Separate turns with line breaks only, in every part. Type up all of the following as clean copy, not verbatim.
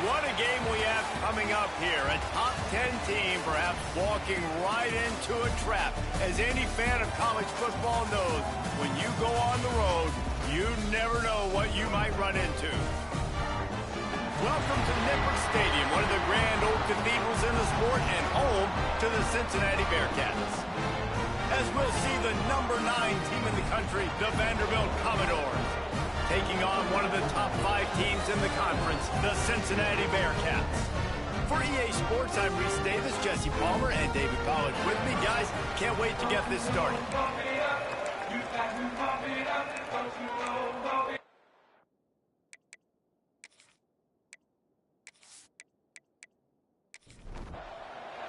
What a game we have coming up here. A top 10 team perhaps walking right into a trap. As any fan of college football knows, when you go on the road, you never know what you might run into. Welcome to Nippert Stadium, one of the grand old cathedrals in the sport and home to the Cincinnati Bearcats. As we'll see the number 9 team in the country, the Vanderbilt Commodores, taking on one of the top 5 teams in the conference, the Cincinnati Bearcats. For EA Sports, I'm Reese Davis, Jesse Palmer, and David Pollack with me. Guys, can't wait to get this started.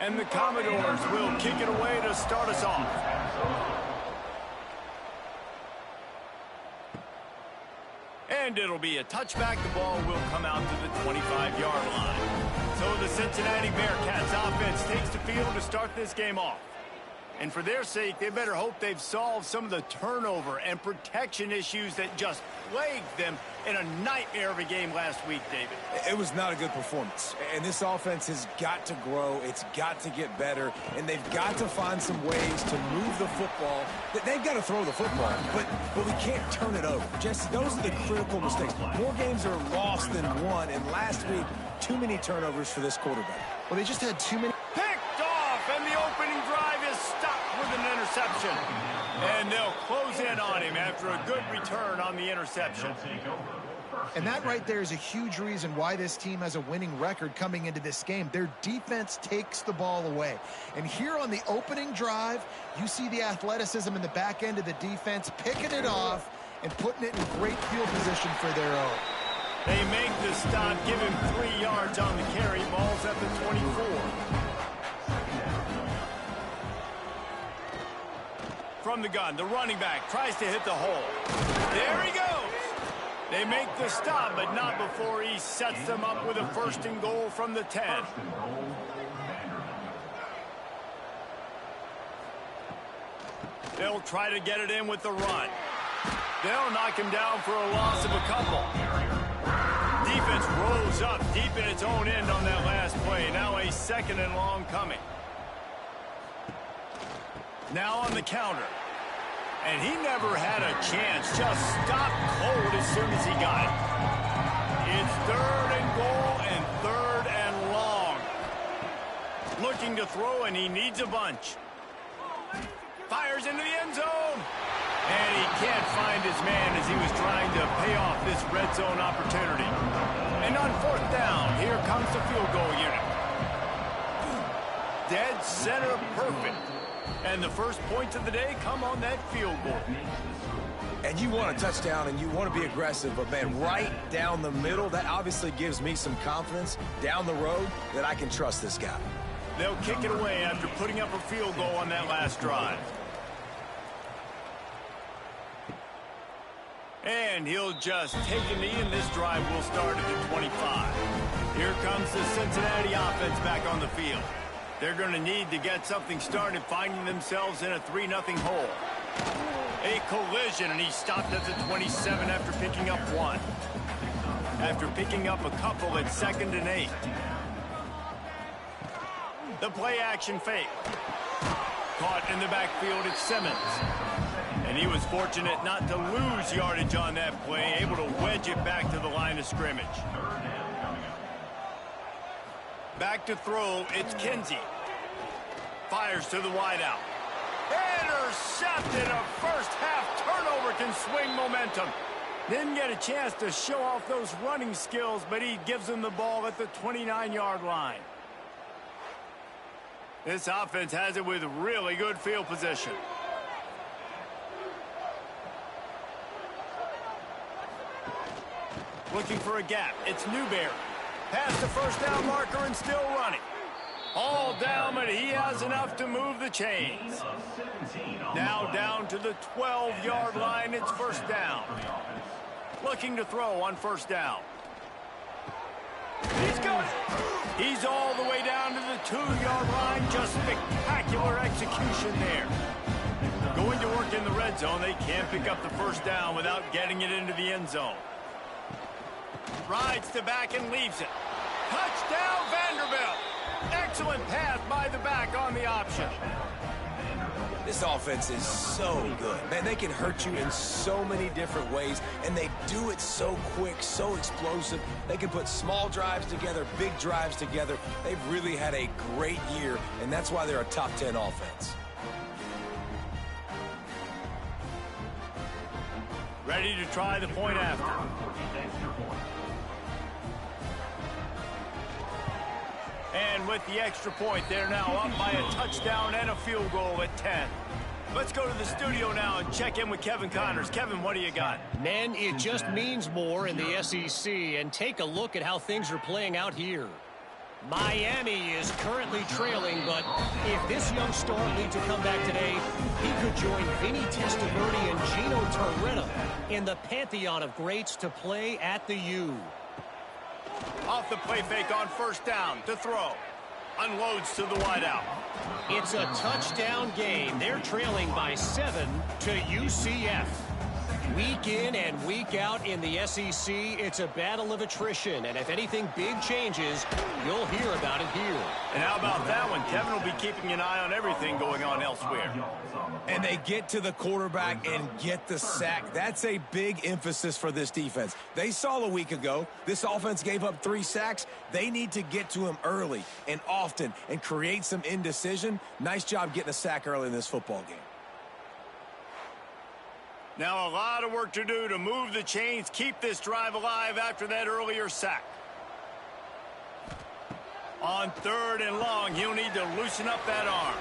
And the Commodores will kick it away to start us off. And it'll be a touchback. The ball will come out to the 25-yard line. So the Cincinnati Bearcats offense takes the field to start this game off. And for their sake, they better hope they've solved some of the turnover and protection issues that just plagued them in a nightmare of a game last week, David.
It was not a good performance. And this offense has got to grow. It's got to get better. And they've got to find some ways to move the football. They've got to throw the football, but we can't turn it over. Jesse, those are the critical mistakes. More games are lost than won. And last week, too many turnovers for this quarterback.
Well, they just had too many.
Picked off, and the opening drive is stopped with an interception. And they'll close in on him after a good return on the interception.
And that right there is a huge reason why this team has a winning record coming into this game. Their defense takes the ball away. And here on the opening drive, you see the athleticism in the back end of the defense, picking it off and putting it in great field position for their own.
They make the stop, give him 3 yards on the carry. Ball's at the 24. From the gun, the running back tries to hit the hole. There he goes. They make the stop, but not before he sets them up with a 1st and goal from the 10. They'll try to get it in with the run. They'll knock him down for a loss of a couple. Defense rose up deep in its own end on that last play. Now a 2nd and long coming. Now on the counter. And he never had a chance. Just stopped cold as soon as he got it. It's 3rd and goal and 3rd and long. Looking to throw, and he needs a bunch. Fires into the end zone. And he can't find his man as he was trying to pay off this red zone opportunity. And on 4th down, here comes the field goal unit. Dead center perfect. And the first points of the day come on that field goal.
And you want a touchdown and you want to be aggressive, but man, right down the middle, that obviously gives me some confidence down the road that I can trust this guy.
They'll kick it away after putting up a field goal on that last drive. And he'll just take a knee, and this drive will start at the 25. Here comes the Cincinnati offense back on the field. They're going to need to get something started, finding themselves in a 3-0 hole. A collision, and he stopped at the 27 after picking up 1. After picking up a couple at 2nd and 8. The play-action fake. Caught in the backfield, it's Simmons. And he was fortunate not to lose yardage on that play, able to wedge it back to the line of scrimmage. Back to throw, it's Kinsey. Fires to the wideout. Intercepted. A first-half turnover can swing momentum. Didn't get a chance to show off those running skills, but he gives them the ball at the 29-yard line. This offense has it with really good field position. Looking for a gap. It's Newberry. Past the 1st down marker and still running. All down, but he has enough to move the chains. Now down to the 12-yard line. It's 1st down. Looking to throw on 1st down. He's got it. He's all the way down to the 2-yard line. Just spectacular execution there. Going to work in the red zone. They can't pick up the 1st down without getting it into the end zone. Rides to back and leaves it. Touchdown, Vanderbilt. Excellent pass by the back on the option.
This offense is so good. Man, they can hurt you in so many different ways, and they do it so quick, so explosive. They can put small drives together, big drives together. They've really had a great year, and that's why they're a top 10 offense.
Ready to try the point after. And with the extra point, they're now up by a touchdown and a field goal at 10. Let's go to the studio now and check in with Kevin Connors. Kevin, what do you got?
Men, it just means more in the SEC, and take a look at how things are playing out here. Miami is currently trailing, but if this young star leads a comeback today, he could join Vinny Testaverde and Gino Torretta in the pantheon of greats to play at the U.
Off the play fake on first down to throw. Unloads to the wideout.
It's a touchdown game. They're trailing by 7 to UCF. Week in and week out in the SEC, it's a battle of attrition. And if anything big changes, you'll hear about it here.
And how about that one? Kevin will be keeping an eye on everything going on elsewhere.
And they get to the quarterback and get the sack. That's a big emphasis for this defense. They saw a week ago, this offense gave up 3 sacks. They need to get to him early and often and create some indecision. Nice job getting a sack early in this football game.
Now a lot of work to do to move the chains, keep this drive alive after that earlier sack. On 3rd and long, he'll need to loosen up that arm.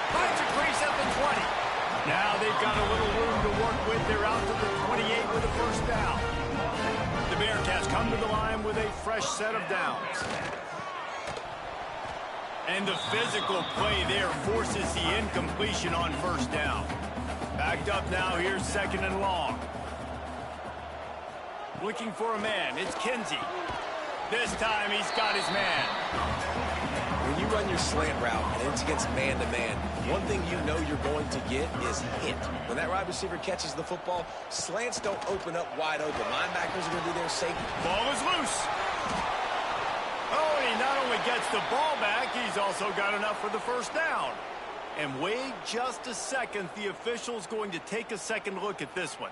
Finds a crease at the 20. Now they've got a little room to work with. They're out to the 28 with a first down. The Bearcats come to the line with a fresh set of downs. And the physical play there forces the incompletion on first down. Backed up now, here's 2nd and long. Looking for a man, it's Kinsey. This time he's got his man.
When you run your slant route and it's against man-to-man, one thing you know you're going to get is hit. When that wide receiver catches the football, slants don't open up wide open. Linebackers are going to do their safety.
Ball is loose. Oh, and he not only gets the ball back, he's also got enough for the first down. And wait just a second, the official's going to take a second look at this one.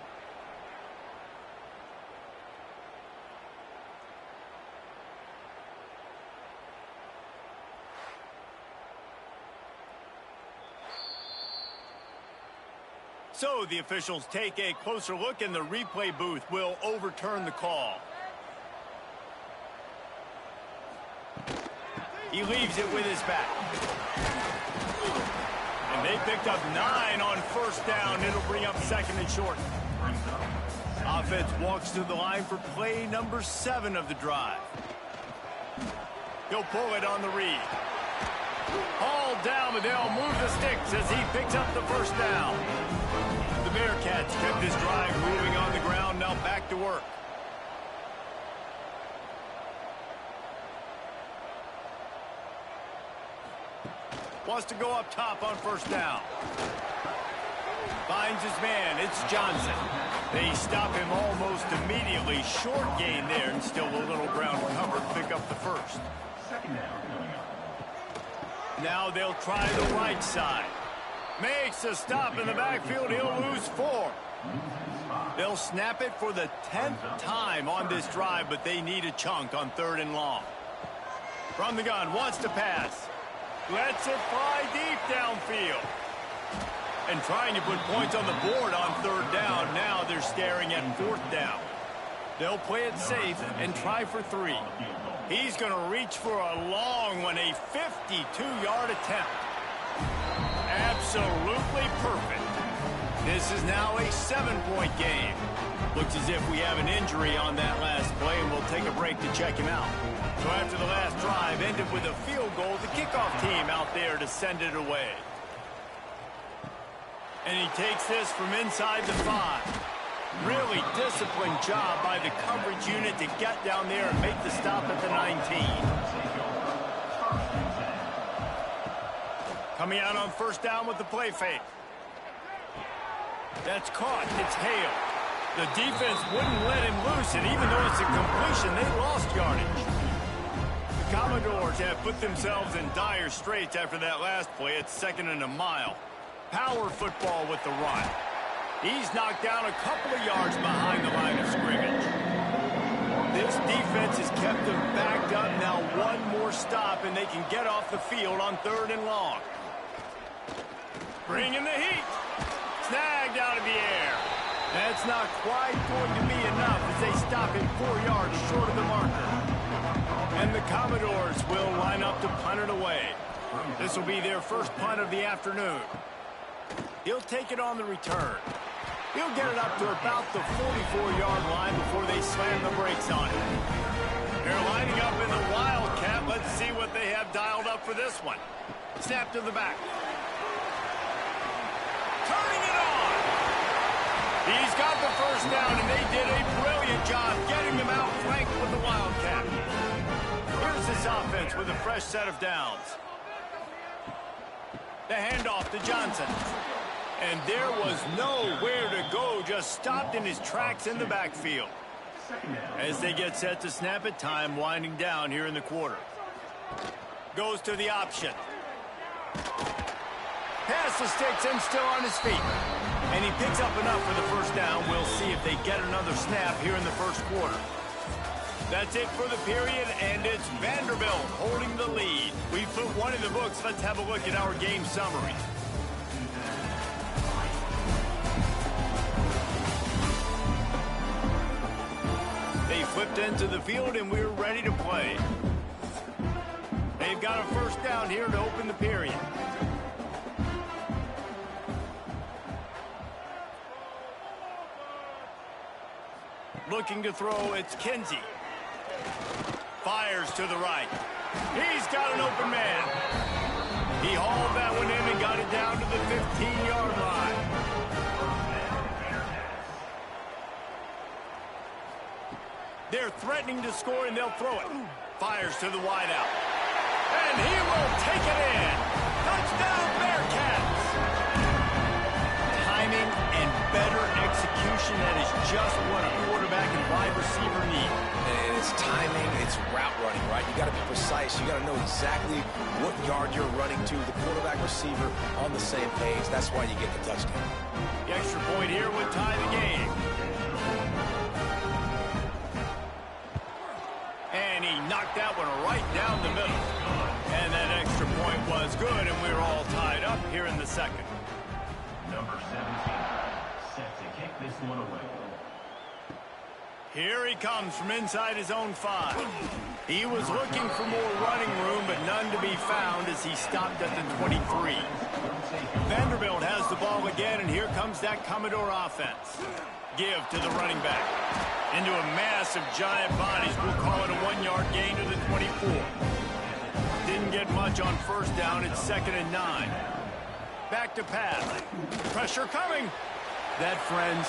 So the officials take a closer look, and the replay booth will overturn the call. He leaves it with his back. And they picked up 9 on first down. It'll bring up 2nd and short. Offense walks to the line for play number 7 of the drive. He'll pull it on the read. Hauled down, but they'll move the sticks as he picks up the first down. The Bearcats kept this drive moving on the ground. Now back to work. Wants to go up top on first down. Finds his man. It's Johnson. They stop him almost immediately. Short gain there, and still a little ground covered. Pick up the first. Now they'll try the right side. Makes a stop in the backfield. He'll lose 4. They'll snap it for the 10th time on this drive, but they need a chunk on 3rd and long. From the gun, wants to pass. Lets it fly deep downfield. And trying to put points on the board on 3rd down. Now they're staring at 4th down. They'll play it safe and try for 3. He's going to reach for a long one, a 52-yard attempt. Absolutely perfect. This is now a 7-point game. Looks as if we have an injury on that last play, and we'll take a break to check him out. So after the last drive ended with a field goal, the kickoff team out there to send it away. And he takes this from inside the 5. Really disciplined job by the coverage unit to get down there and make the stop at the 19. Coming out on first down with the play fake. That's caught. It's Hale. The defense wouldn't let him loose, and even though it's a completion, they lost yardage. Commodores have put themselves in dire straits after that last play. It's 2nd and a mile. Power football with the run. He's knocked down a couple of yards behind the line of scrimmage. This defense has kept them backed up. Now one more stop, and they can get off the field on 3rd and long. Bringing the heat. Snagged out of the air. That's not quite going to be enough as they stop him 4 yards short of the marker. And the Commodores will line up to punt it away. This will be their first punt of the afternoon. He'll take it on the return. He'll get it up to about the 44-yard line before they slam the brakes on it. They're lining up in the Wildcat. Let's see what they have dialed up for this one. Snap to the back. Turning it on. He's got the first down, and they did a brilliant job getting them out flanked with the Wildcat. Here's this offense with a fresh set of downs. The handoff to Johnson. And there was nowhere to go, just stopped in his tracks in the backfield. As they get set to snap it, time winding down here in the quarter. Goes to the option. Pass the sticks and still on his feet. And he picks up enough for the first down. We'll see if they get another snap here in the first quarter. That's it for the period, and it's Vanderbilt holding the lead. We put one in the books. Let's have a look at our game summary. They flipped into the field, and we're ready to play. They've got a first down here to open the period. Looking to throw, it's Kinsey. Fires to the right. He's got an open man. He hauled that one in and got it down to the 15-yard line. They're threatening to score, and they'll throw it. Fires to the wideout. And he will take it in. Touchdown, Bearcats. Timing and better execution, that is just what a quarterback and wide receiver need.
And it's timing, it's route running, right? You got to be precise. You got to know exactly what yard you're running to. The quarterback receiver on the same page. That's why you get the touchdown.
The extra point here would tie the game. And he knocked that one right down the middle. And that extra point was good, and we're all tied up here in the second.
Number 17, set to kick this one away.
Here he comes from inside his own 5. He was looking for more running room, but none to be found as he stopped at the 23. Vanderbilt has the ball again, and here comes that Commodore offense. Give to the running back. Into a mass of giant bodies. We'll call it a 1-yard gain to the 24. Didn't get much on first down. It's 2nd and 9. Back to pass. Pressure coming. That, friends,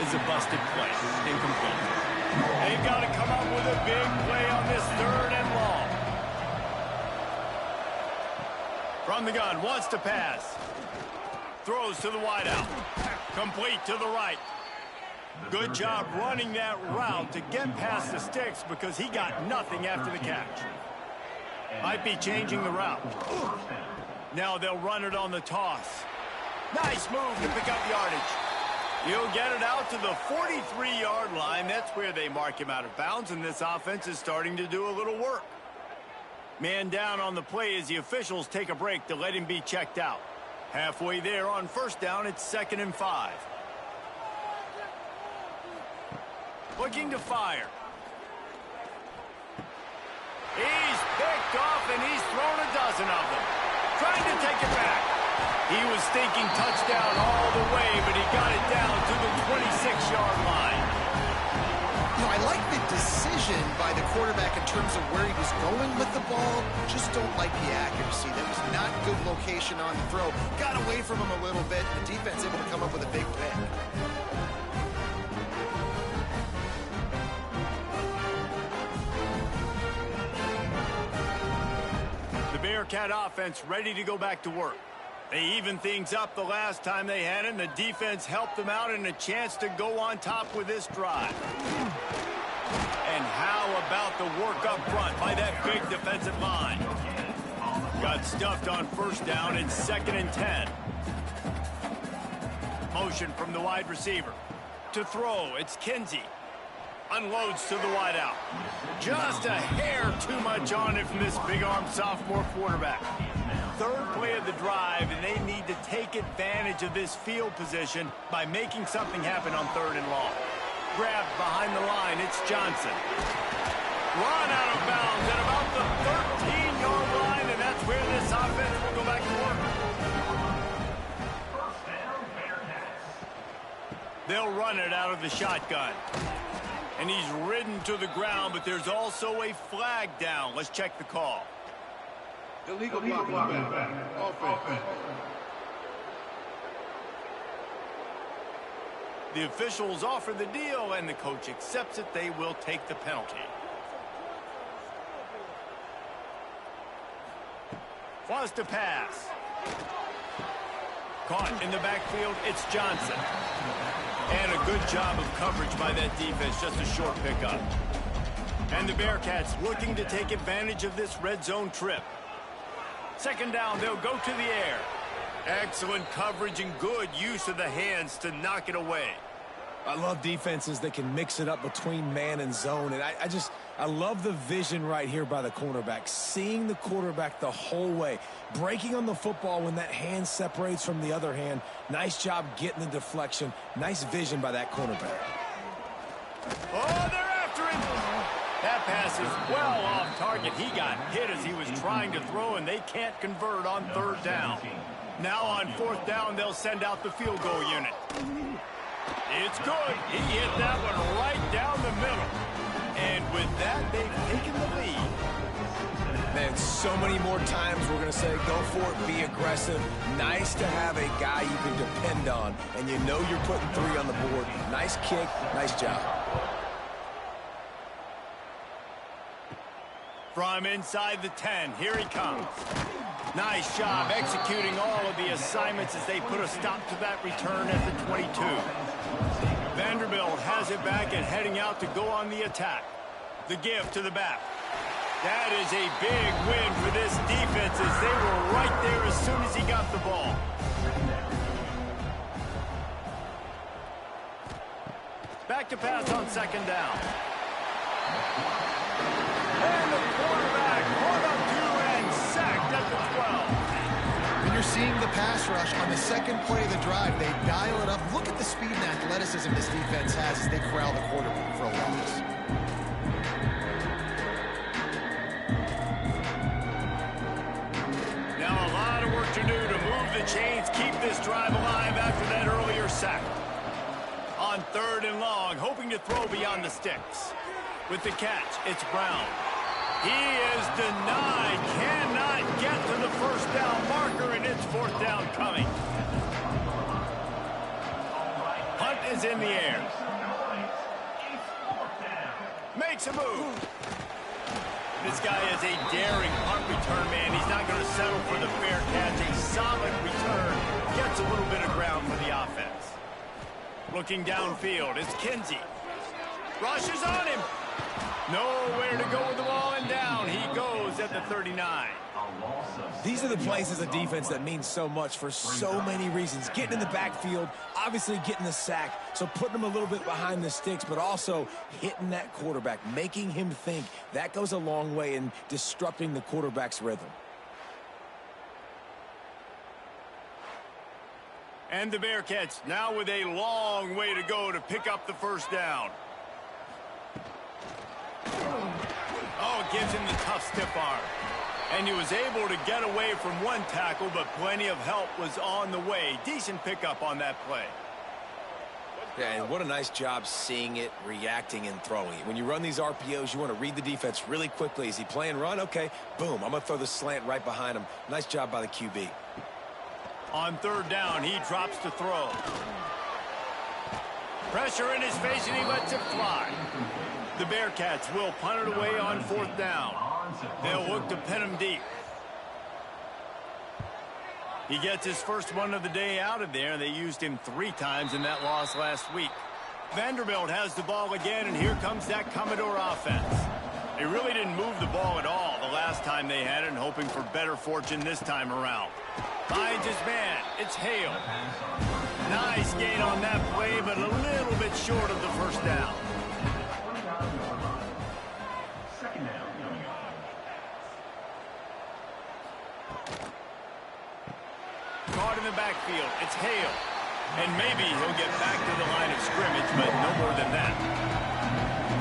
is a busted play. Incomplete. They've got to come up with a big play on this 3rd and long. From the gun, wants to pass. Throws to the wideout. Complete to the right. Good job running that route to get past the sticks because he got nothing after the catch. Might be changing the route. Now they'll run it on the toss. Nice move to pick up yardage. He'll get it out to the 43-yard line. That's where they mark him out of bounds, and this offense is starting to do a little work. Man down on the play as the officials take a break to let him be checked out. Halfway there on first down, it's 2nd and 5. Looking to fire. He's picked off, and he's thrown a dozen of them. Trying to take it back. He was thinking touchdown all the way, but he got it down to the 26-yard line.
You know, I like the decision by the quarterback in terms of where he was going with the ball. Just don't like the accuracy. That was not good location on the throw. Got away from him a little bit. The defense able to come up with a big pick.
Bearcat offense ready to go back to work. They evened things up the last time they had it, and the defense helped them out and a chance to go on top with this drive. And how about the work up front by that big defensive line? Got stuffed on first down. It's 2nd and 10. Motion from the wide receiver. To throw, it's Kinsey. Unloads to the wideout. Just a hair too much on it from this big-arm sophomore quarterback. 3rd play of the drive, and they need to take advantage of this field position by making something happen on 3rd and long. Grabbed behind the line, it's Johnson. Run out of bounds at about the 13-yard line, and that's where this offense will go back to work.
First down, Bearcats.
They'll run it out of the shotgun. And he's ridden to the ground, but there's also a flag down. Let's check the call.
Illegal blocking back. Offense.
The officials offer the deal, and the coach accepts it. They will take the penalty. Wants to pass. Caught in the backfield, it's Johnson. And a good job of coverage by that defense, just a short pickup. And the Bearcats looking to take advantage of this red zone trip. 2nd down, they'll go to the air. Excellent coverage and good use of the hands to knock it away.
I love defenses that can mix it up between man and zone. And I love the vision right here by the cornerback. Seeing the quarterback the whole way. Breaking on the football when that hand separates from the other hand. Nice job getting the deflection. Nice vision by that cornerback.
Oh, they're after him. That pass is well off target. He got hit as he was trying to throw, and they can't convert on 3rd down. Now on 4th down, they'll send out the field goal unit. It's good. He hit that one right down the middle. And with that, they've taken the lead.
Man, so many more times we're going to say, go for it, be aggressive. Nice to have a guy you can depend on, and you know you're putting 3 on the board. Nice kick, nice job.
From inside the 10, here he comes. Nice job executing all of the assignments as they put a stop to that return at the 22. Vanderbilt has it back and heading out to go on the attack. The give to the back. That is a big win for this defense as they were right there as soon as he got the ball. Back to pass on 2nd down. And the quarterback caught up to and sacked at the 12.
When you're seeing the pass rush on the 2nd play of the drive, they dial it up. Look at the speed and athleticism this defense has as they corral the quarterback for a loss.
Now a lot of work to do to move the chains, keep this drive alive after that earlier sack. On 3rd and long, hoping to throw beyond the sticks. With the catch, it's Brown. He is denied, cannot get to the 1st down marker, and it's 4th down coming. Punt is in the air. Makes a move. This guy is a daring punt return man. He's not going to settle for the fair catch. A solid return. Gets a little bit of ground for the offense. Looking downfield, it's Kinsey. Rushes on him. Nowhere to go with the ball, and down he goes at the 39.
These are the plays as a defense that mean so much for so many reasons. Getting in the backfield, obviously getting the sack, so putting him a little bit behind the sticks, but also hitting that quarterback, making him think. That goes a long way in disrupting the quarterback's rhythm.
And the Bearcats now with a long way to go to pick up the 1st down. Oh, it gives him the tough stiff arm. And he was able to get away from one tackle, but plenty of help was on the way. Decent pickup on that play.
Yeah, and what a nice job seeing it, reacting, and throwing it. When you run these RPOs, you want to read the defense really quickly. Is he playing run? Okay, boom, I'm going to throw the slant right behind him. Nice job by the QB.
On 3rd down, he drops to throw. Pressure in his face, and he lets it fly. The Bearcats will punt it away on 4th down. They'll look to pin him deep. He gets his first one of the day out of there. They used him 3 times in that loss last week. Vanderbilt has the ball again, and here comes that Commodore offense. They really didn't move the ball at all the last time they had it, and hoping for better fortune this time around. Finds his man. It's Hale. Nice gain on that play, but a little bit short of the first down.
Second down.
Caught in the backfield. It's Hale. And maybe he'll get back to the line of scrimmage, but no more than that.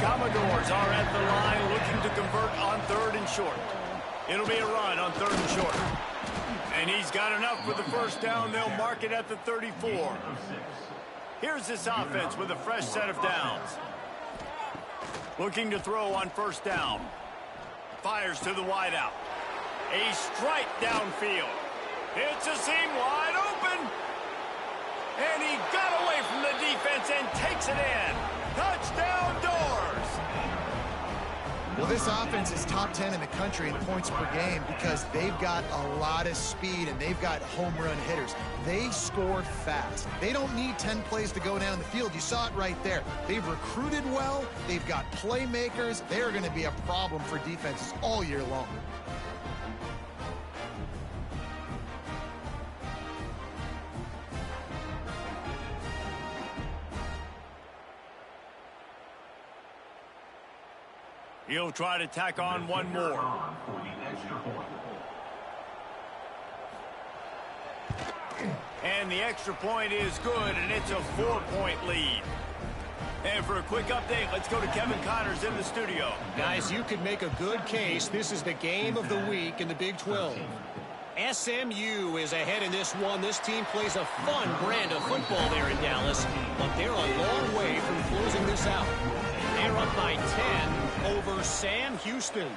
Commodores are at the line looking to convert on 3rd and short. It'll be a run on 3rd and short. And he's got enough for the first down. They'll mark it at the 34. Here's this offense with a fresh set of downs. Looking to throw on 1st down. Fires to the wideout. A strike downfield. It's a seam wide open. And he got away from the defense and takes it in. Touchdown, Doors.
Well, this offense is top 10 in the country in points per game because they've got a lot of speed and they've got home run hitters. They score fast. They don't need 10 plays to go down the field. You saw it right there. They've recruited well. They've got playmakers. They're going to be a problem for defenses all year long.
He'll try to tack on one more. And the extra point is good, and it's a 4-point lead. And for a quick update, let's go to Kevin Connors in the studio.
Guys, you could make a good case. This is the game of the week in the Big 12. SMU is ahead in this one. This team plays a fun brand of football there in Dallas, but they're a long way from closing this out. They're up by 10 over Sam Houston.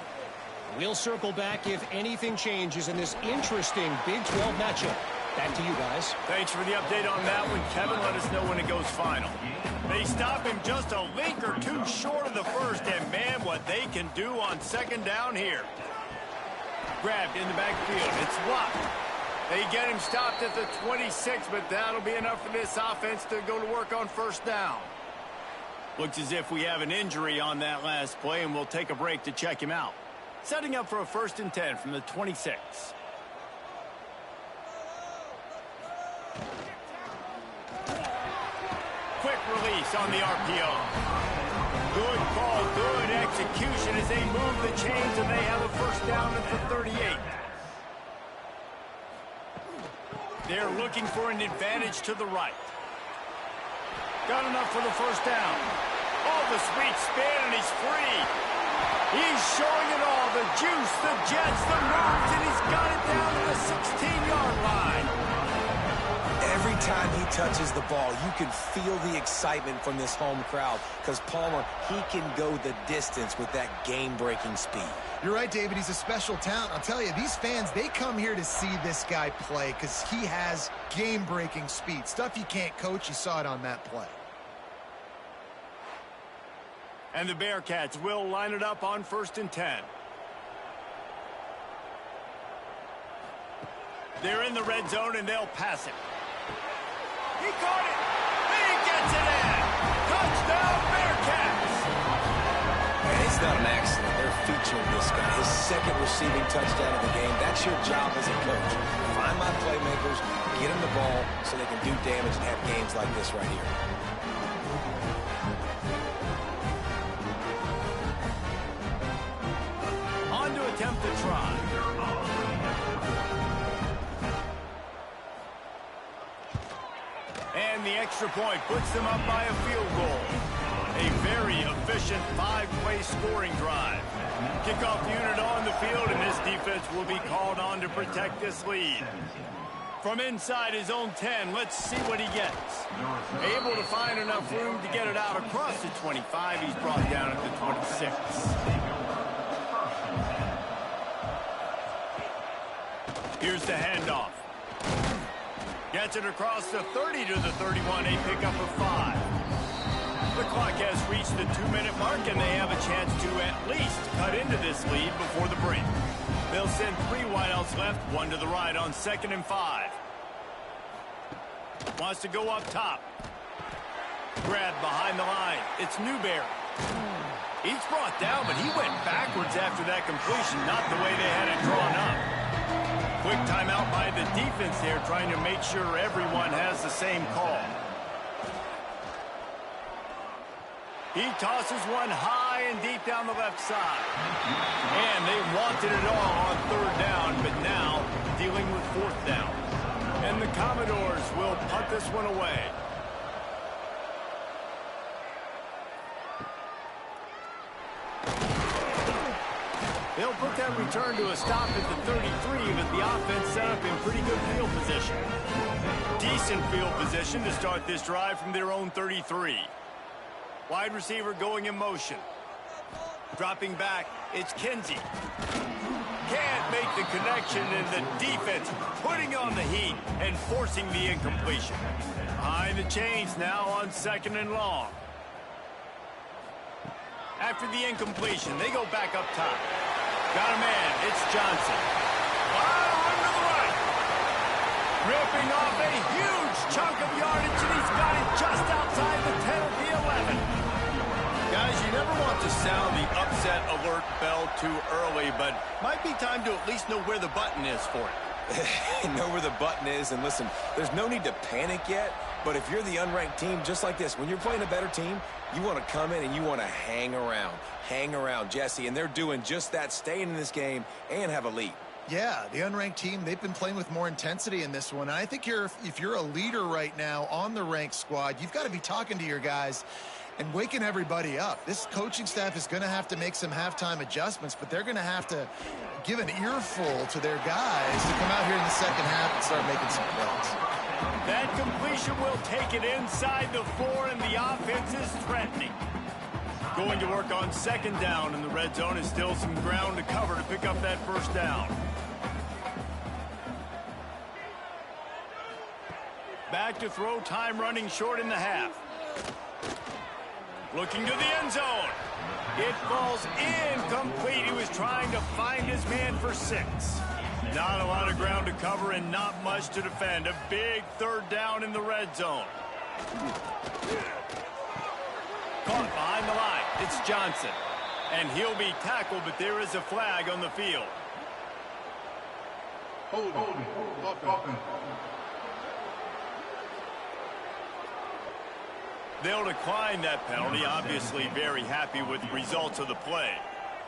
We'll circle back if anything changes in this interesting Big 12 matchup. Back to you guys.
Thanks for the update on that one, Kevin. Let us know when it goes final. They stop him just a link or two short of the first, and man, what they can do on 2nd down here. Grabbed in the backfield. It's blocked. They get him stopped at the 26, but that'll be enough for this offense to go to work on 1st down. Looks as if we have an injury on that last play, and we'll take a break to check him out. Setting up for a 1st and 10 from the 26. Quick release on the RPO. Good call, good execution as they move the chains, and they have a 1st down at the 38. They're looking for an advantage to the right. Got enough for the 1st down. Oh, the sweet spin, and he's free. He's showing it all. The juice, the jets, the moves, and he's got it down to the 16-yard line.
Every time he touches the ball, you can feel the excitement from this home crowd because Palmer, he can go the distance with that game-breaking speed.
You're right, David. He's a special talent. I'll tell you, these fans, they come here to see this guy play because he has game-breaking speed. Stuff you can't coach. You saw it on that play.
And the Bearcats will line it up on 1st and 10. They're in the red zone, and they'll pass it. He caught it. He gets it in. Touchdown, Bearcats.
And it's not an accident. They're featuring this guy. His 2nd receiving touchdown of the game. That's your job as a coach. Find my playmakers, get them the ball so they can do damage and have games like this right here.
On to attempt to try. And the extra point puts them up by a field goal. A very efficient 5-play scoring drive. Kickoff unit on the field, and this defense will be called on to protect this lead. From inside his own 10, let's see what he gets. Able to find enough room to get it out across the 25. He's brought down at the 26. Here's the handoff. Gets it across the 30 to the 31, a pickup of 5. The clock has reached the 2-minute mark, and they have a chance to at least cut into this lead before the break. They'll send 3 wideouts left, 1 to the right on 2nd and 5. Wants to go up top. Grab behind the line. It's Newberry. He's brought down, but he went backwards after that completion, not the way they had it drawn up. Quick timeout by the defense there, trying to make sure everyone has the same call. He tosses one high and deep down the left side. And they wanted it all on third down, but now dealing with fourth down. And the Commodores will punt this one away. They'll put that return to a stop at the 33, but the offense set up in pretty good field position. Decent field position to start this drive from their own 33. Wide receiver going in motion. Dropping back, it's Kinsey. Can't make the connection, and the defense putting on the heat and forcing the incompletion. Behind the chains now on 2nd and long. After the incompletion, they go back up top. Got a man, it's Johnson. Run to the right. Ripping off a huge chunk of yardage, and he's got it just outside the 10 of the 11. Guys, you never want to sound the upset alert bell too early, but might be time to at least know where the button is for it.
Know where the button is, and listen, there's no need to panic yet, but if you're the unranked team, just like this, when you're playing a better team, you want to come in and you want to hang around, Jesse, and they're doing just that, staying in this game and have a lead.
Yeah, the unranked team, they've been playing with more intensity in this one. And I think if you're a leader right now on the ranked squad, you've got to be talking to your guys and waking everybody up. This coaching staff is going to have to make some halftime adjustments, but they're going to have to give an earful to their guys to come out here in the second half and start making some plays.
That completion will take it inside the 4, and the offense is threatening. Going to work on 2nd down, and the red zone is still some ground to cover to pick up that first down. Back to throw, time running short in the half. Looking to the end zone. It falls incomplete. He was trying to find his man for 6. Not a lot of ground to cover and not much to defend. A big 3rd down in the red zone. Caught behind the line. It's Johnson. And he'll be tackled, but there is a flag on the field.
Hold on.
They'll decline that penalty, obviously very happy with the results of the play.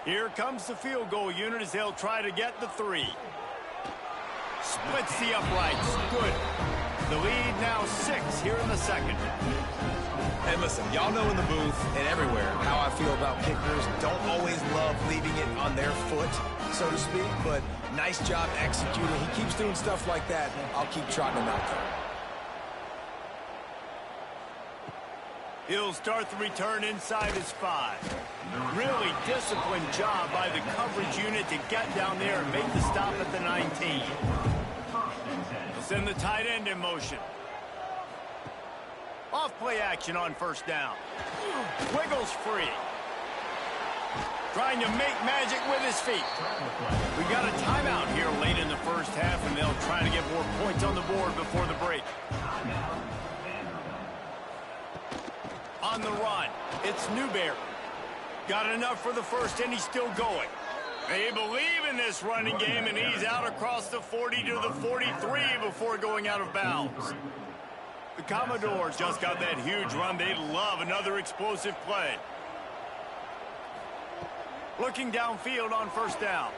Here comes the field goal unit as they'll try to get the 3. Splits the uprights. Good. The lead now 6 here in the second.
And listen, y'all know in the booth and everywhere how I feel about kickers. Don't always love leaving it on their foot, so to speak, but nice job executing. He keeps doing stuff like that. I'll keep trotting him out there.
He'll start the return inside his 5. Really disciplined job by the coverage unit to get down there and make the stop at the 19. He'll send the tight end in motion. Off play action on 1st down. Wiggles free. Trying to make magic with his feet. We got a timeout here late in the first half, and they'll try to get more points on the board before the break. On the run, it's Newberry. Got enough for the first, and he's still going. They believe in this running game, and he's out across the 40 to the 43 before going out of bounds. The Commodores just got that huge run. They love another explosive play. Looking downfield on 1st down.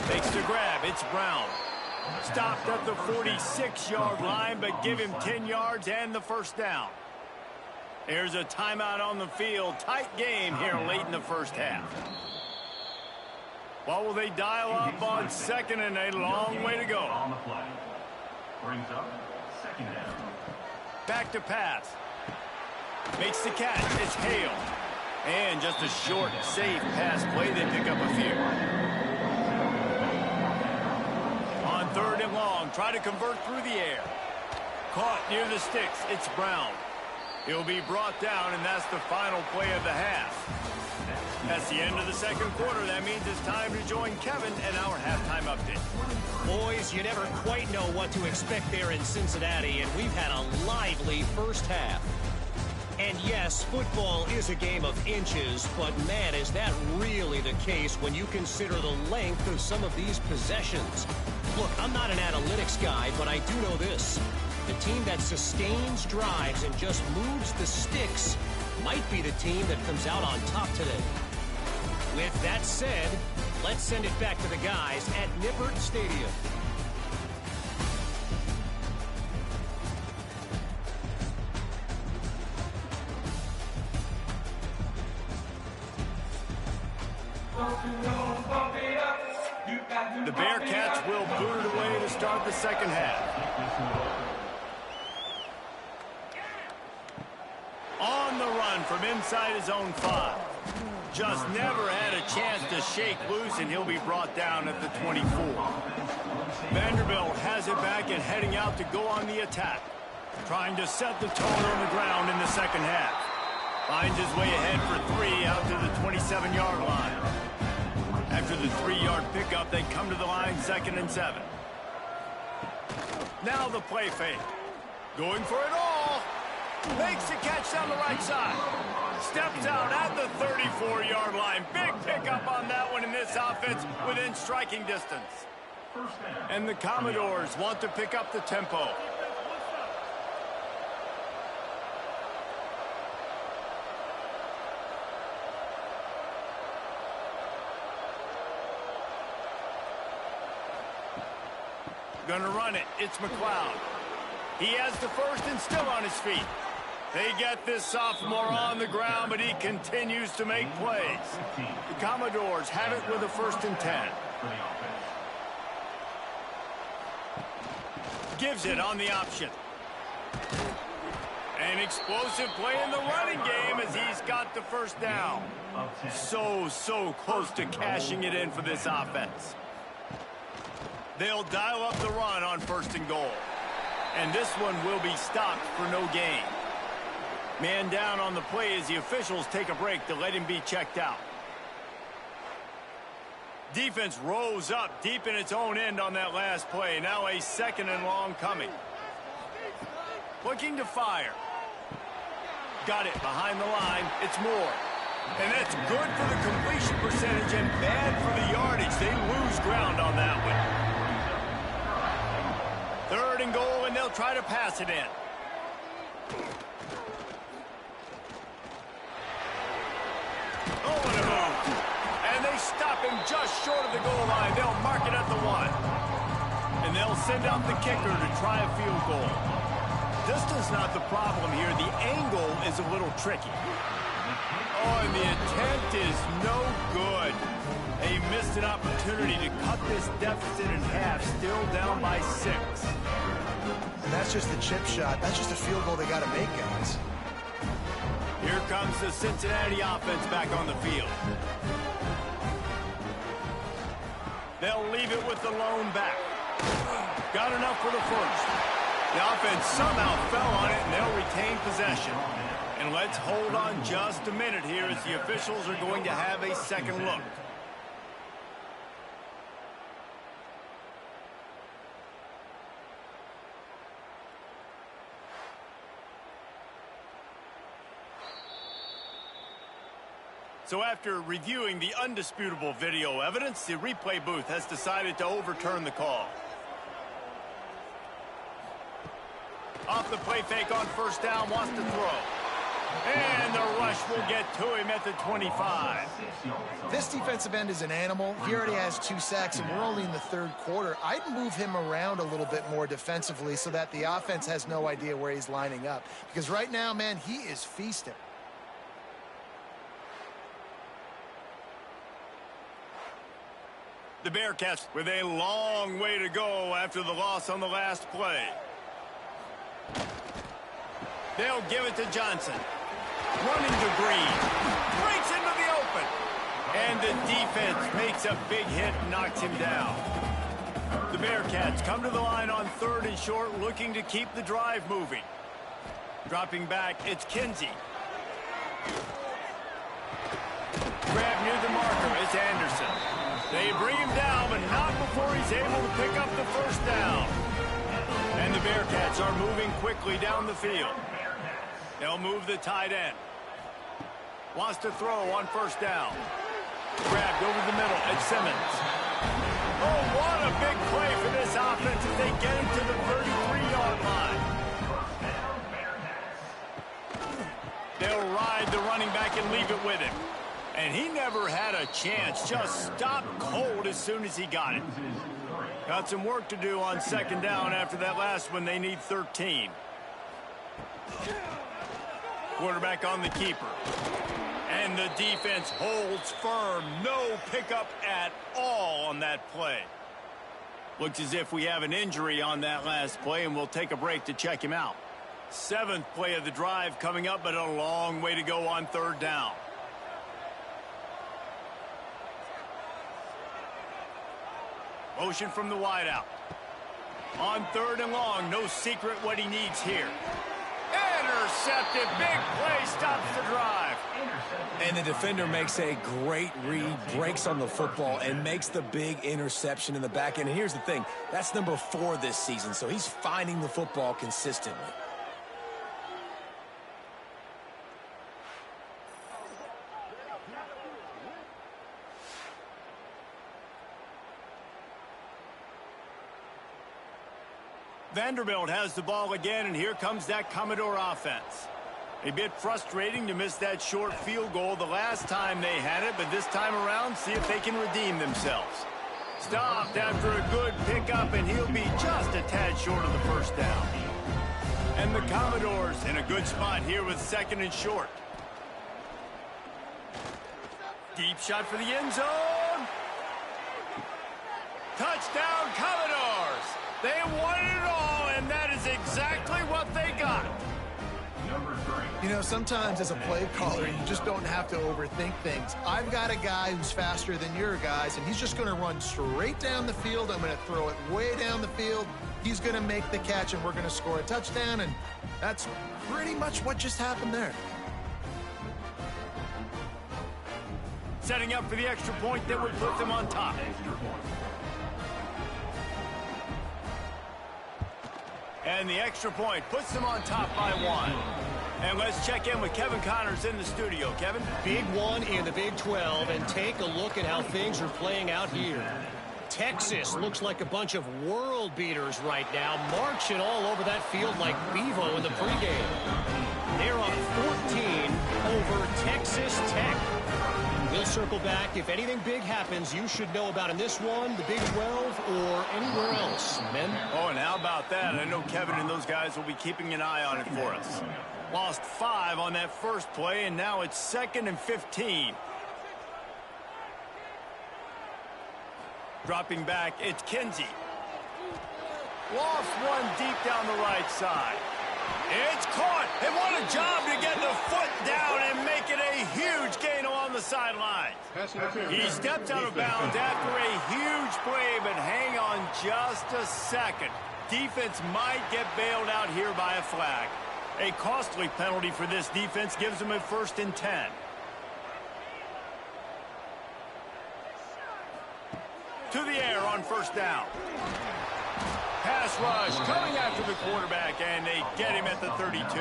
Makes the grab. It's Brown. Stopped at the 46-yard line, but give him 10 yards and the 1st down. There's a timeout on the field. Tight game here late in the first half. What will they dial up on 2nd and a long way to go?
On the play. Brings up 2nd down.
Back to pass. Makes the catch. It's Hale. And just a short, safe pass play. They pick up a few. On 3rd and long. Try to convert through the air. Caught near the sticks. It's Brown. He'll be brought down, and that's the final play of the half. That's the end of the second quarter. That means it's time to join Kevin and our halftime update.
Boys, you never quite know what to expect there in Cincinnati, and we've had a lively first half. And yes, football is a game of inches, but man, is that really the case when you consider the length of some of these possessions. Look, I'm not an analytics guy, but I do know this. The team that sustains drives and just moves the sticks might be the team that comes out on top today. With that said, let's send it back to the guys at Nippert Stadium.
The Bearcats will boot it away to start the second half. On the run from inside his own 5. Just never had a chance to shake loose, and he'll be brought down at the 24. Vanderbilt has it back and heading out to go on the attack. Trying to set the tone on the ground in the second half. Finds his way ahead for 3 out to the 27-yard line. After the 3-yard pickup, they come to the line 2nd and 7. Now the play fake. Going for it all. Makes the catch down the right side. Steps out at the 34-yard line. Big pickup on that one in this offense within striking distance. And the Commodores want to pick up the tempo. Gonna run it. It's McLeod. He has the first and still on his feet. They get this sophomore on the ground, but he continues to make plays. The Commodores have it with a 1st and 10. Gives it on the option. An explosive play in the running game as he's got the first down. So close to cashing it in for this offense. They'll dial up the run on 1st and goal. And this one will be stopped for no gain. Man down on the play as the officials take a break to let him be checked out. Defense rose up deep in its own end on that last play. Now a 2nd and long coming. Looking to fire. Got it behind the line. It's Moore. And that's good for the completion percentage and bad for the yardage. They lose ground on that one. 3rd and goal, and they'll try to pass it in. Oh, and a move. And they stop him just short of the goal line. They'll mark it at the 1. And they'll send out the kicker to try a field goal. Distance not the problem here. The angle is a little tricky. Oh, and the attempt is no good. They missed an opportunity to cut this deficit in half, still down by 6.
And that's just the chip shot. That's just a field goal they got to make, guys.
Here comes the Cincinnati offense back on the field. They'll leave it with the lone back. Got enough for the first. The offense somehow fell on it, and they'll retain possession. And let's hold on just a minute here as the officials are going to have a second look. So after reviewing the undisputable video evidence, the replay booth has decided to overturn the call. Off the play fake on 1st down, wants to throw. And the rush will get to him at the 25.
This defensive end is an animal. He already has 2 sacks, and we're only in the 3rd quarter. I'd move him around a little bit more defensively so that the offense has no idea where he's lining up. Because right now, man, he is feasting.
The Bearcats with a long way to go after the loss on the last play. They'll give it to Johnson. Running to Green. Breaks into the open. And the defense makes a big hit and knocks him down. The Bearcats come to the line on 3rd and short, looking to keep the drive moving. Dropping back, it's Kinsey. Grab near the marker, it's Anderson. They bring him down, but not before he's able to pick up the first down. And the Bearcats are moving quickly down the field. They'll move the tight end. Wants to throw on first down. Grabbed over the middle at Simmons. Oh, what a big play for this offense as they get him to the 33-yard line. They'll ride the running back and leave it with him. And he never had a chance. Just stopped cold as soon as he got it. Got some work to do on second down after that last one. They need 13. Quarterback on the keeper. And the defense holds firm. No pickup at all on that play. Looks as if we have an injury on that last play, and we'll take a break to check him out. 7th play of the drive coming up, but a long way to go on third down. Motion from the wideout. On third and long, no secret what he needs here. Intercepted. Big play stops the drive.
And the defender makes a great read, breaks on the football, and makes the big interception in the back end. And here's the thing, that's number 4 this season, so he's finding the football consistently.
Vanderbilt has the ball again, and here comes that Commodore offense. A bit frustrating to miss that short field goal the last time they had it, but this time around, see if they can redeem themselves. Stopped after a good pickup, and he'll be just a tad short of the first down. And the Commodores in a good spot here with 2nd and short. Deep shot for the end zone. Touchdown, Commodores! They won it all, and that is exactly what they got.
You know, sometimes as a play caller, you just don't have to overthink things. I've got a guy who's faster than your guys, and he's just going to run straight down the field. I'm going to throw it way down the field. He's going to make the catch, and we're going to score a touchdown, and that's pretty much what just happened there.
Setting up for the extra point that would put them on top. And the extra point puts them on top by 1. And let's check in with Kevin Connors in the studio. Kevin?
Big one in the Big 12, and take a look at how things are playing out here. Texas looks like a bunch of world beaters right now, marching all over that field like Bevo in the pregame. They're up 14 over Texas Tech. We'll circle back. If anything big happens, you should know about in this one, the Big 12, or anywhere else. Men?
Oh, and how about that? I know Kevin and those guys will be keeping an eye on it for us. Lost 5 on that first play, and now it's 2nd and 15. Dropping back, it's Kinsey. Lost one deep down the right side. It's caught, and what a job to get the foot down and make it a huge gain along the sideline. He steps out of bounds after a huge play, but hang on just a second. Defense might get bailed out here by a flag. A costly penalty for this defense gives them a 1st and 10. To the air on first down. Pass rush coming after the quarterback, and they get him at the 32.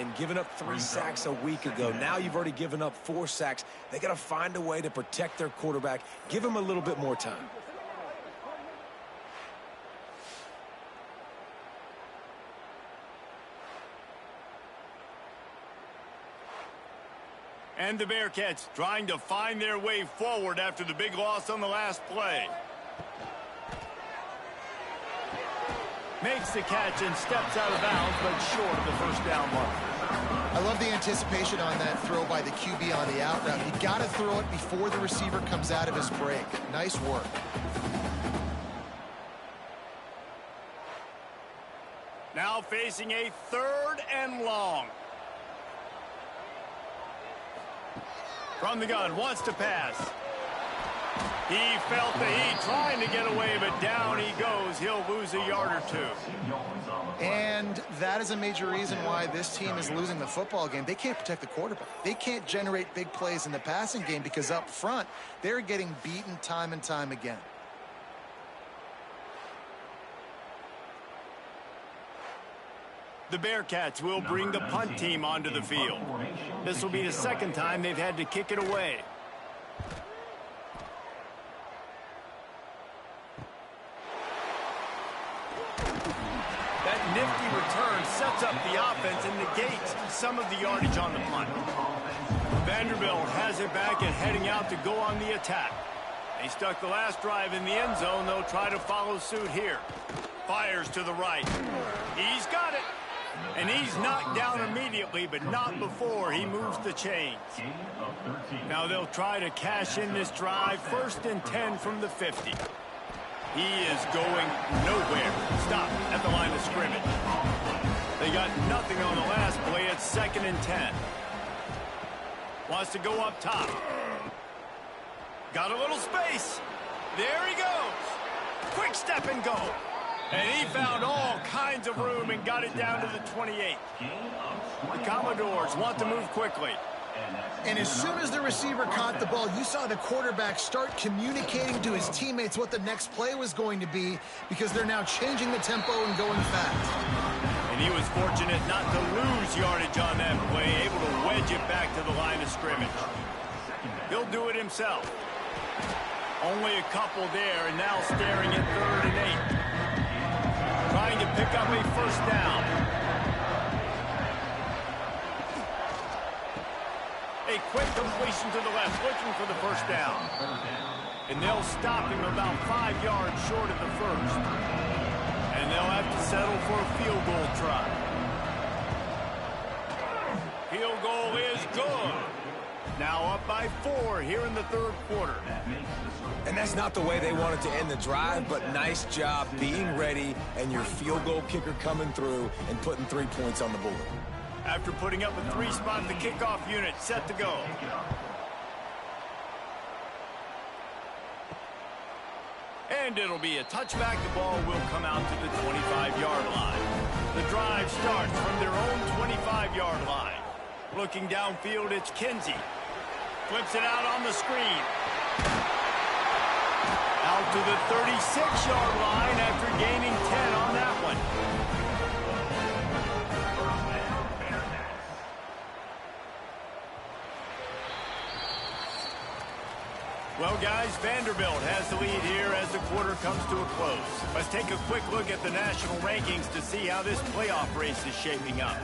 And giving up 3 sacks a week ago. Now you've already given up 4 sacks. They got to find a way to protect their quarterback. Give him a little bit more time.
And the Bearcats trying to find their way forward after the big loss on the last play. Makes the catch and steps out of bounds, but short of the first down marker.
I love the anticipation on that throw by the QB on the out route. You got to throw it before the receiver comes out of his break. Nice work.
Now facing a 3rd and long. From the gun, wants to pass. He felt the heat, trying to get away, but down he goes. He'll lose a yard or 2.
And that is a major reason why this team is losing the football game. They can't protect the quarterback. They can't generate big plays in the passing game because up front, they're getting beaten time and time again.
The Bearcats will bring the punt team onto the field. This will be the second time they've had to kick it away. That nifty return sets up the offense and negates some of the yardage on the punt. Vanderbilt has it back and heading out to go on the attack. They stuck the last drive in the end zone. They'll try to follow suit here. Fires to the right. He's got it. And he's knocked down immediately, but not before he moves the chains. Now they'll try to cash in this drive. 1st and 10 from the 50. He is going nowhere. Stop at the line of scrimmage. They got nothing on the last play. It's 2nd and 10. Wants to go up top. Got a little space. There he goes. Quick step and go. And he found all kinds of room and got it down to the 28. The Commodores want to move quickly.
And as soon as the receiver caught the ball, you saw the quarterback start communicating to his teammates what the next play was going to be, because they're now changing the tempo and going fast.
And he was fortunate not to lose yardage on that play, able to wedge it back to the line of scrimmage. He'll do it himself. Only a couple there, and now staring at 3rd and 8. Trying to pick up a 1st down. A quick completion to the left, looking for the 1st down. And they'll stop him about 5 yards short of the 1st. And they'll have to settle for a field goal try. Field goal is good. Now up by 4 here in the 3rd quarter.
And that's not the way they wanted to end the drive, but nice job being ready and your field goal kicker coming through and putting 3 points on the board.
After putting up a 3 spot, the kickoff unit set to go. And it'll be a touchback. The ball will come out to the 25-yard line. The drive starts from their own 25-yard line. Looking downfield, it's Kinsey. Flips it out on the screen. Out to the 36-yard line after gaining 10 on that one. Well, guys, Vanderbilt has the lead here as the quarter comes to a close. Let's take a quick look at the national rankings to see how this playoff race is shaping up.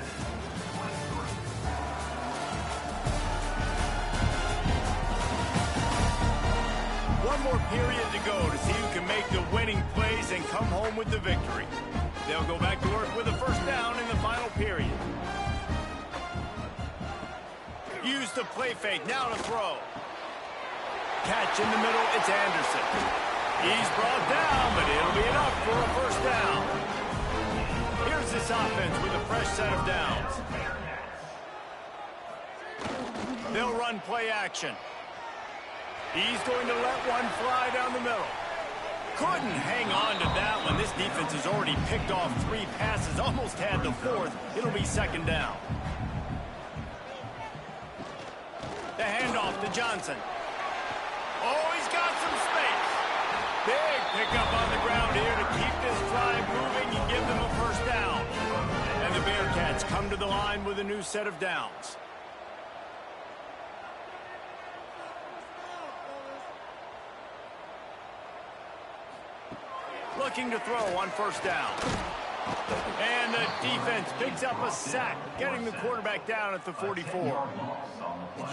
One more period to go to see who can make the winning plays and come home with the victory. They'll go back to work with a 1st down in the final period. Use the play fake, now to throw. Catch in the middle, it's Anderson. He's brought down, but it'll be enough for a 1st down. Here's this offense with a fresh set of downs. They'll run play action. He's going to let one fly down the middle. Couldn't hang on to that one. This defense has already picked off 3 passes, almost had the 4th. It'll be 2nd down. The handoff to Johnson. Oh, he's got some space. Big pickup on the ground here to keep this drive moving and give them a 1st down. And the Bearcats come to the line with a new set of downs. Looking to throw on 1st down. And the defense picks up a sack, getting the quarterback down at the 44.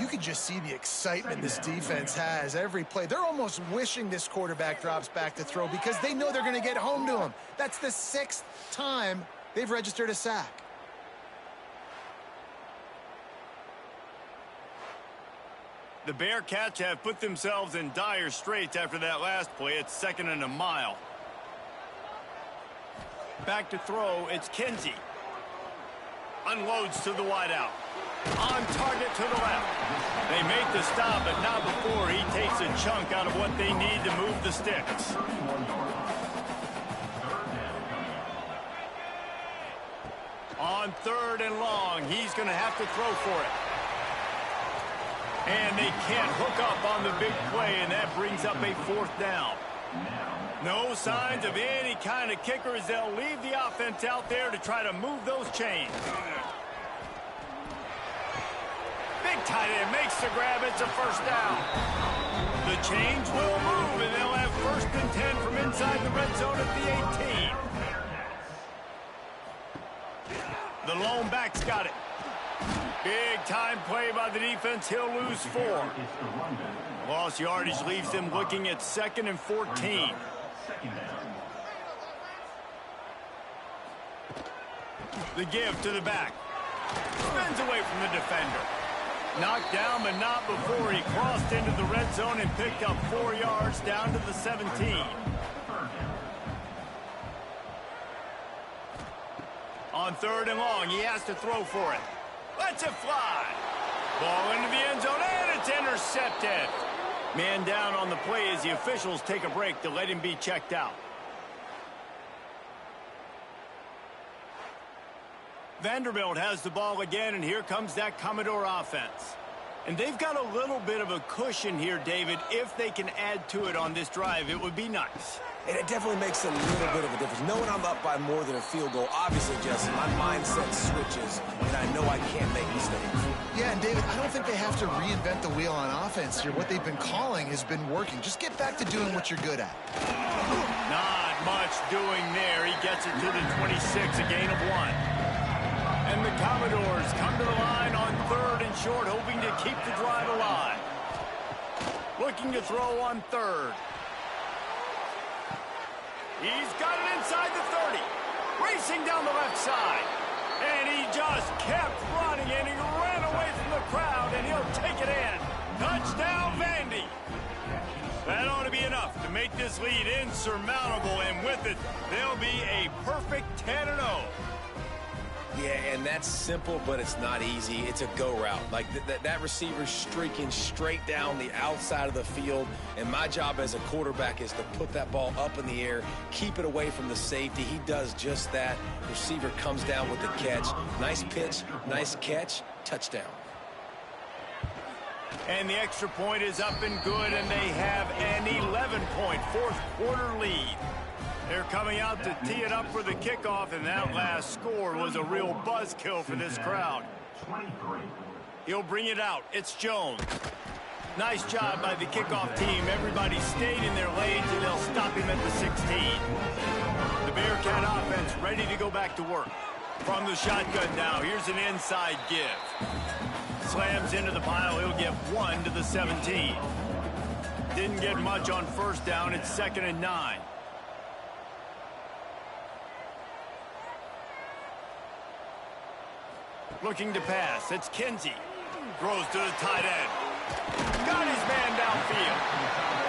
You can just see the excitement this defense has every play. They're almost wishing this quarterback drops back to throw because they know they're going to get home to him. That's the 6th time they've registered a sack.
The Bearcats have put themselves in dire straits after that last play. It's 2nd and a mile. Back to throw, it's Kinsey. Unloads to the wideout. On target to the left. They make the stop, but not before he takes a chunk out of what they need to move the sticks. On 3rd and long, he's going to have to throw for it. And they can't hook up on the big play, and that brings up a 4th down. No signs of any kind of kickers. They'll leave the offense out there to try to move those chains. Big tight end makes the grab. It's a first down. The chains will move, and they'll have 1st and 10 from inside the red zone at the 18. The lone back's got it. Big time play by the defense. He'll lose 4. Lost yardage leaves them looking at 2nd and 14. The give to the back. Spins away from the defender. Knocked down, but not before he crossed into the red zone and picked up 4 yards down to the 17. On 3rd and long, he has to throw for it. Lets it fly. Ball into the end zone, and it's intercepted. Man down on the play as the officials take a break to let him be checked out. Vanderbilt has the ball again, and here comes that Commodore offense. And they've got a little bit of a cushion here, David. If they can add to it on this drive, it would be nice.
And it definitely makes a little bit of a difference. Knowing I'm up by more than a field goal, obviously, Jesse, my mindset switches, and I know I can't make mistakes.
Yeah, and David, I don't think they have to reinvent the wheel on offense here. What they've been calling has been working. Just get back to doing what you're good at.
Not much doing there. He gets it to the 26, a gain of 1. And the Commodores come to the line on 3rd and short, hoping to keep the drive alive. Looking to throw on 3rd. He's got it inside the 30. Racing down the left side. And he just kept running, and he ran away from the crowd, and he'll take it in. Touchdown, Vandy. That ought to be enough to make this lead insurmountable, and with it, they'll be a perfect 10-0.
Yeah, and that's simple, but it's not easy. It's a go route. Like, that receiver's streaking straight down the outside of the field, and my job as a quarterback is to put that ball up in the air, keep it away from the safety. He does just that. Receiver comes down with the catch. Nice pitch, nice catch, touchdown.
And the extra point is up and good, and they have an 11-point fourth-quarter lead. They're coming out to tee it up for the kickoff, and that last score was a real buzzkill for this crowd. He'll bring it out. It's Jones. Nice job by the kickoff team. Everybody stayed in their lanes, and they'll stop him at the 16. The Bearcat offense ready to go back to work. From the shotgun now, here's an inside give. Slams into the pile. He'll get 1 to the 17. Didn't get much on 1st down. It's 2nd and 9. Looking to pass. It's Kinsey. Throws to the tight end. Got his man downfield.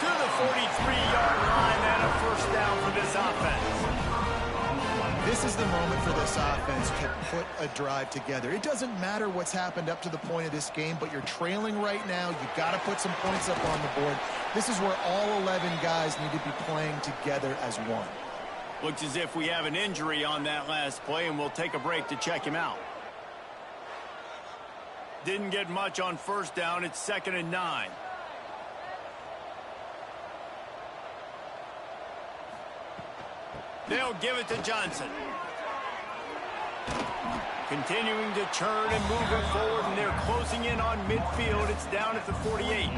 To the 43-yard line, and a 1st down for this offense.
This is the moment for this offense to put a drive together. It doesn't matter what's happened up to the point of this game, but you're trailing right now. You've got to put some points up on the board. This is where all 11 guys need to be playing together as one.
Looks as if we have an injury on that last play, and we'll take a break to check him out. Didn't get much on 1st down. It's 2nd and 9. They'll give it to Johnson. Continuing to churn and move it forward, and they're closing in on midfield. It's down at the 48.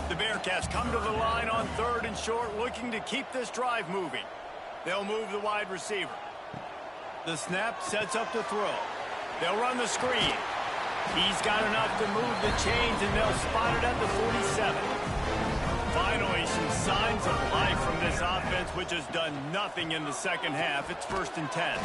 The Bearcats come to the line on 3rd and short, looking to keep this drive moving. They'll move the wide receiver. The snap sets up the throw. They'll run the screen. He's got enough to move the chains, and they'll spot it at the 47. Finally, some signs of life from this offense, which has done nothing in the 2nd half. It's 1st and 10.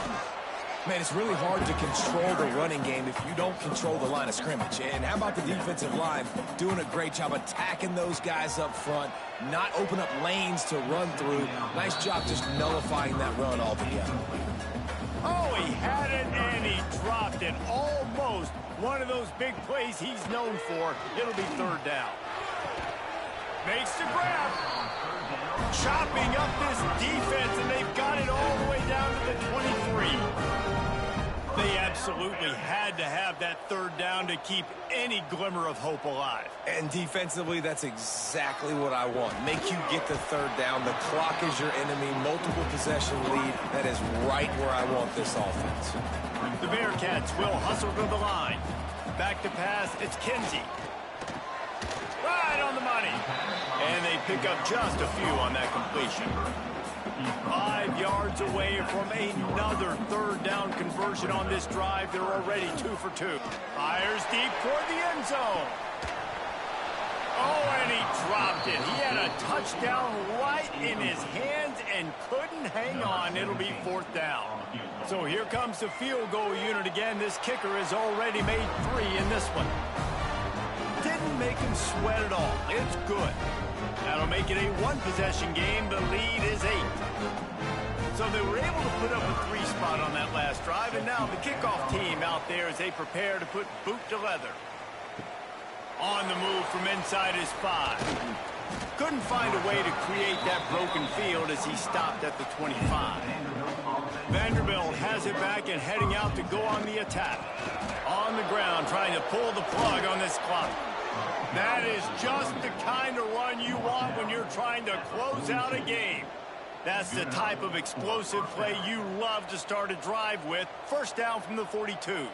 Man, it's really hard to control the running game if you don't control the line of scrimmage. And how about the defensive line doing a great job attacking those guys up front, not open up lanes to run through. Nice job just nullifying that run altogether.
Oh, he had it, and he dropped it. Almost one of those big plays he's known for. It'll be 3rd down. Makes the grab. Chopping up this defense, and they've got it all the way down to the 23. They absolutely absolutely had to have that third down to keep any glimmer of hope alive.
And defensively, that's exactly what I want. Make you get the third down. The clock is your enemy. Multiple possession lead. That is right where I want this offense.
The Bearcats will hustle to the line. Back to pass, it's Kinsey. Right on the money. And they pick up just a few on that completion. 5 yards away from another third down conversion on this drive. They're already 2 for 2. Fires deep toward the end zone. Oh, and he dropped it. He had a touchdown right in his hands and couldn't hang on. It'll be 4th down. So here comes the field goal unit again. This kicker has already made 3 in this one. Didn't make him sweat at all. It's good. That'll make it a 1-possession game. The lead is 8. So they were able to put up a 3 spot on that last drive, and now the kickoff team out there as they prepare to put boot to leather. On the move from inside his 5. Couldn't find a way to create that broken field as he stopped at the 25. Vanderbilt has it back and heading out to go on the attack. On the ground, trying to pull the plug on this clock. That is just the kind of run you want when you're trying to close out a game. That's the type of explosive play you love to start a drive with. 1st down from the 42.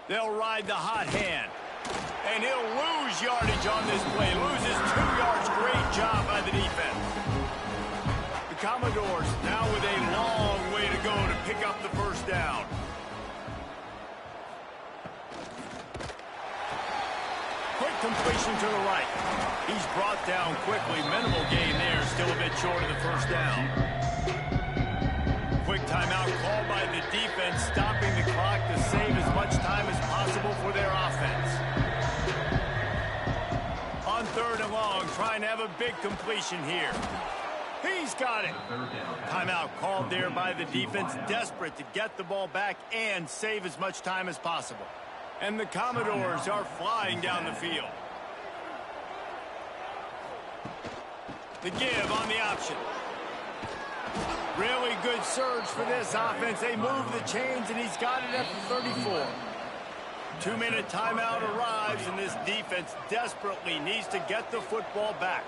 They'll ride the hot hand. And he'll lose yardage on this play. Loses 2 yards. Great job by the defense. The Commodores now with a long way to go to pick up the 1st down. Quick completion to the right. He's brought down quickly. Minimal gain there. Still a bit short of the 1st down. Quick timeout called by the defense, stopping the clock to save as much time as possible for their offense. On 3rd and long, trying to have a big completion here. He's got it. Timeout called there by the defense, desperate to get the ball back and save as much time as possible. And the Commodores are flying down the field. The give on the option. Really good surge for this offense. They move the chains, and he's got it at the 34. 2-minute timeout arrives, and this defense desperately needs to get the football back.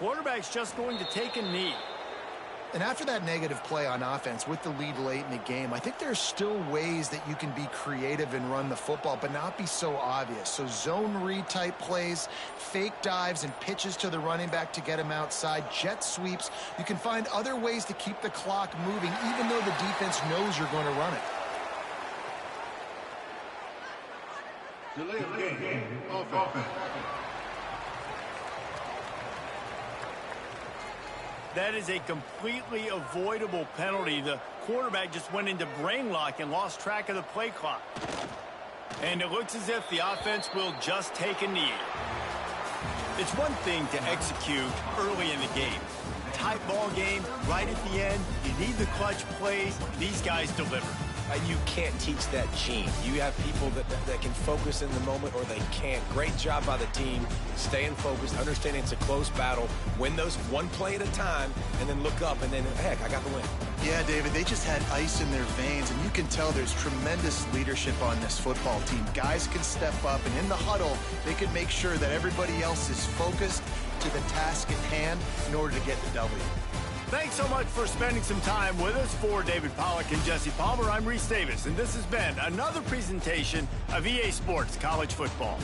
Quarterback's just going to take a knee.
And after that negative play on offense with the lead late in the game, I think there's still ways that you can be creative and run the football, but not be so obvious. So zone read type plays, fake dives and pitches to the running back to get him outside, jet sweeps. You can find other ways to keep the clock moving, even though the defense knows you're going to run it.
Delay of game. Offense.
That is a completely avoidable penalty. The quarterback just went into brain lock and lost track of the play clock. And it looks as if the offense will just take a knee. It's one thing to execute early in the game. Tight ball game, right at the end. You need the clutch plays. These guys deliver.
You can't teach that gene. You have people that can focus in the moment or they can't. Great job by the team, staying focused, understanding it's a close battle, win those 1 play at a time, and then look up, and then, heck, I got the win.
Yeah, David, they just had ice in their veins, and you can tell there's tremendous leadership on this football team. Guys can step up, and in the huddle, they can make sure that everybody else is focused to the task at hand in order to get the W.
Thanks so much for spending some time with us. For David Pollack and Jesse Palmer, I'm Reese Davis, and this has been another presentation of EA Sports College Football.